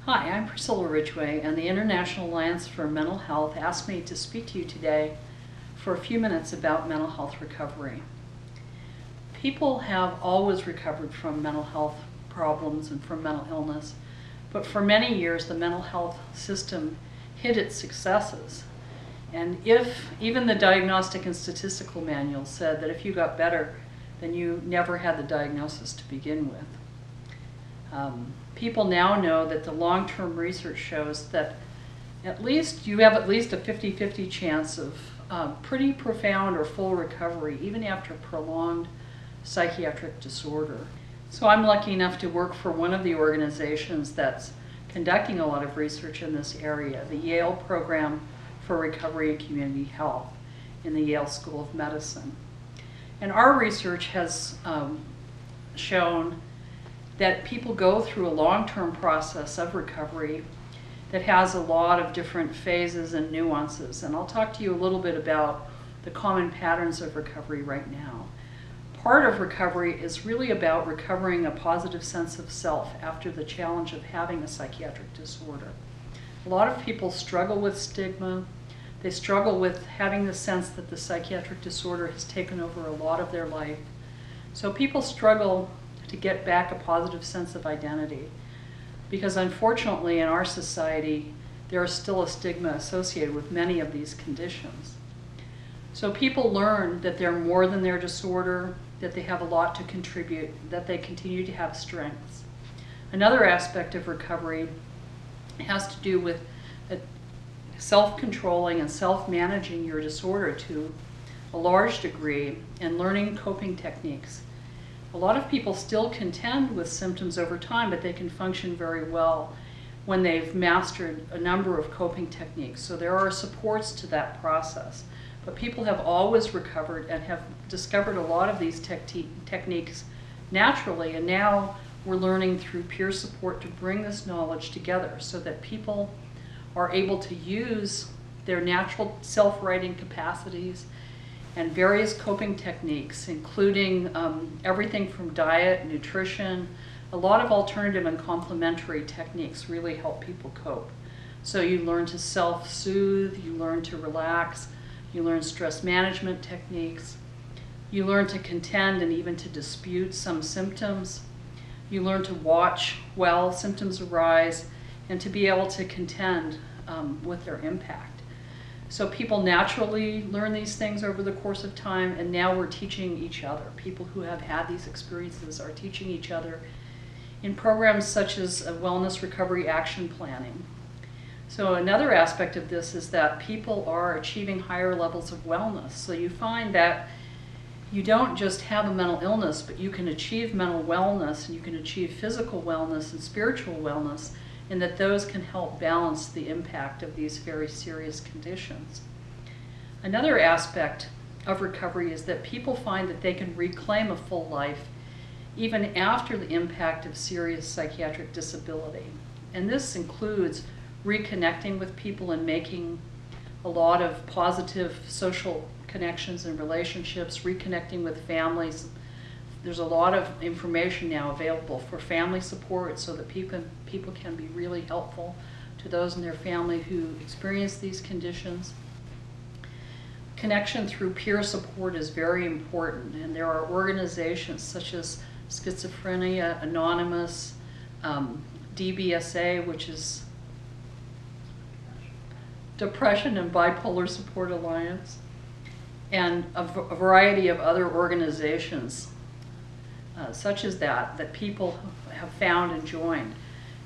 Hi, I'm Pricilla Ridgway, and the International Alliance for Mental Health asked me to speak to you today for a few minutes about mental health recovery. People have always recovered from mental health problems and from mental illness, but for many years the mental health system hid its successes. And if even the Diagnostic and Statistical Manual said that if you got better, then you never had the diagnosis to begin with. People now know that the long-term research shows that you have at least a 50-50 chance of pretty profound or full recovery, even after prolonged psychiatric disorder. So I'm lucky enough to work for one of the organizations that's conducting a lot of research in this area, the Yale Program for Recovery and Community Health in the Yale School of Medicine. And our research has shown that people go through a long-term process of recovery that has a lot of different phases and nuances. And I'll talk to you a little bit about the common patterns of recovery right now. Part of recovery is really about recovering a positive sense of self after the challenge of having a psychiatric disorder. A lot of people struggle with stigma. They struggle with having the sense that the psychiatric disorder has taken over a lot of their life. So people struggle to get back a positive sense of identity, because unfortunately in our society there is still a stigma associated with many of these conditions. So people learn that they're more than their disorder, that they have a lot to contribute, that they continue to have strengths. Another aspect of recovery has to do with self-controlling and self-managing your disorder to a large degree and learning coping techniques. A lot of people still contend with symptoms over time, but they can function very well when they've mastered a number of coping techniques. So there are supports to that process. But people have always recovered and have discovered a lot of these techniques naturally, and now we're learning through peer support to bring this knowledge together so that people are able to use their natural self-righting capacities and various coping techniques, including everything from diet, nutrition. A lot of alternative and complementary techniques really help people cope. So you learn to self-soothe, you learn to relax, you learn stress management techniques, you learn to contend and even to dispute some symptoms. You learn to watch while symptoms arise and to be able to contend with their impact. So people naturally learn these things over the course of time, and now we're teaching each other. People who have had these experiences are teaching each other in programs such as wellness recovery action planning. So another aspect of this is that people are achieving higher levels of wellness. So you find that you don't just have a mental illness, but you can achieve mental wellness, and you can achieve physical wellness and spiritual wellness, and that those can help balance the impact of these very serious conditions. Another aspect of recovery is that people find that they can reclaim a full life even after the impact of serious psychiatric disability. And this includes reconnecting with people and making a lot of positive social connections and relationships, reconnecting with families. There's a lot of information now available for family support so that people can be really helpful to those in their family who experience these conditions. Connection through peer support is very important, and there are organizations such as Schizophrenia Anonymous, DBSA, which is Depression and Bipolar Support Alliance, and a variety of other organizations such as that people have found and joined.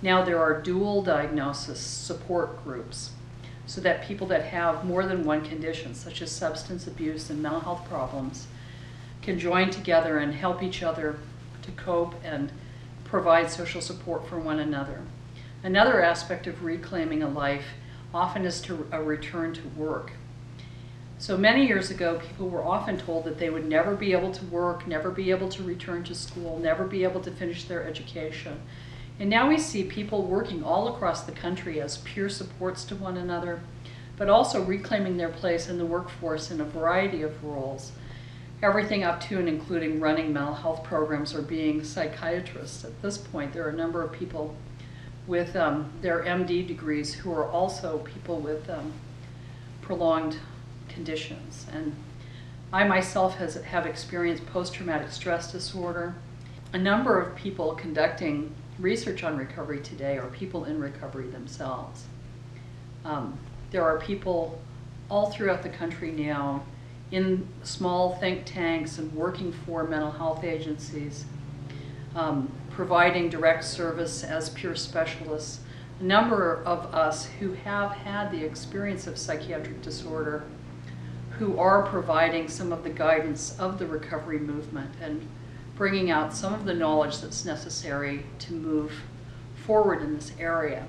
Now there are dual diagnosis support groups so that people that have more than one condition, such as substance abuse and mental health problems, can join together and help each other to cope and provide social support for one another. Another aspect of reclaiming a life often is a return to work. So many years ago, people were often told that they would never be able to work, never be able to return to school, never be able to finish their education. And now we see people working all across the country as peer supports to one another, but also reclaiming their place in the workforce in a variety of roles. Everything up to and including running mental health programs or being psychiatrists. At this point, there are a number of people with their MD degrees who are also people with prolonged conditions. And I myself have experienced post-traumatic stress disorder. A number of people conducting research on recovery today are people in recovery themselves. There are people all throughout the country now in small think tanks and working for mental health agencies, providing direct service as peer specialists. A number of us who have had the experience of psychiatric disorder who are providing some of the guidance of the recovery movement and bringing out some of the knowledge that's necessary to move forward in this area.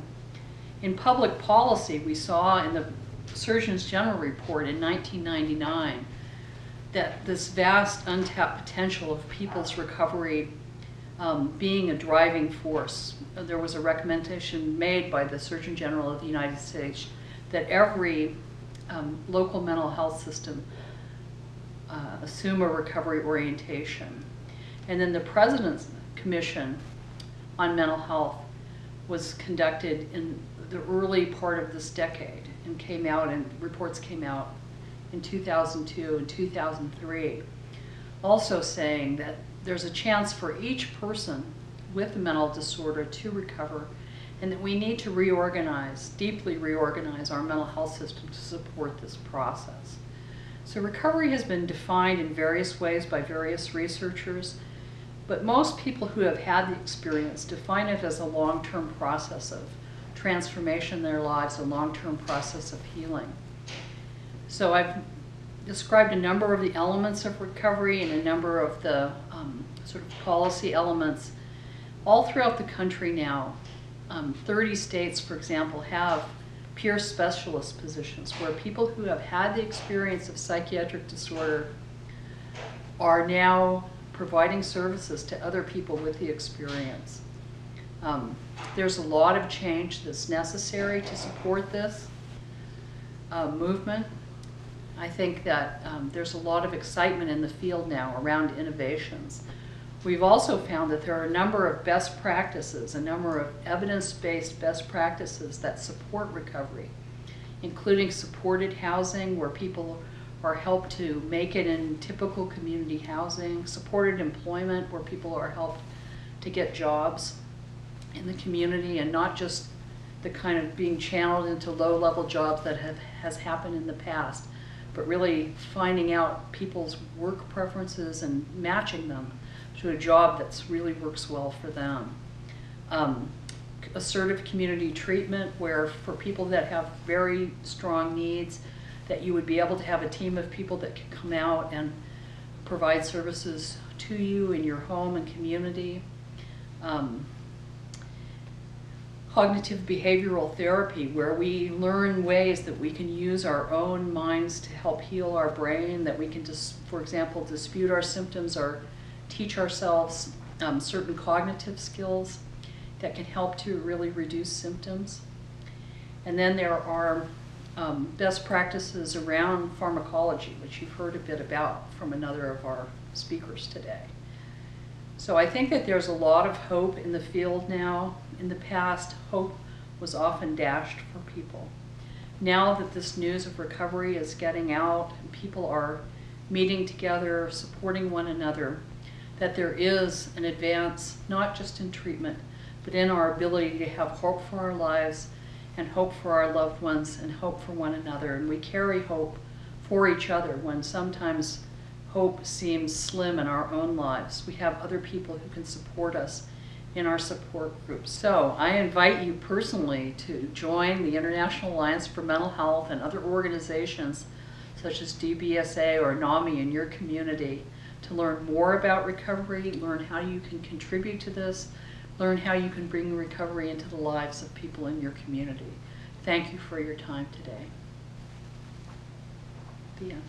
In public policy, we saw in the Surgeon General report in 1999 that this vast untapped potential of people's recovery being a driving force. There was a recommendation made by the Surgeon General of the United States that every local mental health system assume a recovery orientation. And then the President's Commission on Mental Health was conducted in the early part of this decade and reports came out in 2002 and 2003, also saying that there's a chance for each person with a mental disorder to recover, and that we need to reorganize, deeply reorganize our mental health system to support this process. So recovery has been defined in various ways by various researchers, but most people who have had the experience define it as a long-term process of transformation in their lives, a long-term process of healing. So I've described a number of the elements of recovery and a number of the sort of policy elements. All throughout the country now, 30 states, for example, have peer specialist positions where people who have had the experience of psychiatric disorder are now providing services to other people with the experience. There's a lot of change that's necessary to support this movement. I think that there's a lot of excitement in the field now around innovations. We've also found that there are a number of best practices, a number of evidence-based best practices that support recovery, including supported housing where people are helped to make it in typical community housing, supported employment where people are helped to get jobs in the community and not just the kind of being channeled into low-level jobs that has happened in the past, but really finding out people's work preferences and matching them to a job that really works well for them. Assertive community treatment where for people that have very strong needs, that you would be able to have a team of people that can come out and provide services to you in your home and community. Cognitive behavioral therapy, where we learn ways that we can use our own minds to help heal our brain, that we can just, for example, dispute our symptoms or teach ourselves certain cognitive skills that can help to really reduce symptoms. And then there are best practices around pharmacology, which you've heard a bit about from another of our speakers today. So I think that there's a lot of hope in the field now. In the past, hope was often dashed for people. Now that this news of recovery is getting out and people are meeting together, supporting one another, that there is an advance, not just in treatment, but in our ability to have hope for our lives and hope for our loved ones and hope for one another. And we carry hope for each other when sometimes hope seems slim in our own lives. We have other people who can support us in our support groups. So I invite you personally to join the International Alliance for Mental Health and other organizations such as DBSA or NAMI in your community to learn more about recovery, learn how you can contribute to this, learn how you can bring recovery into the lives of people in your community. Thank you for your time today. The end.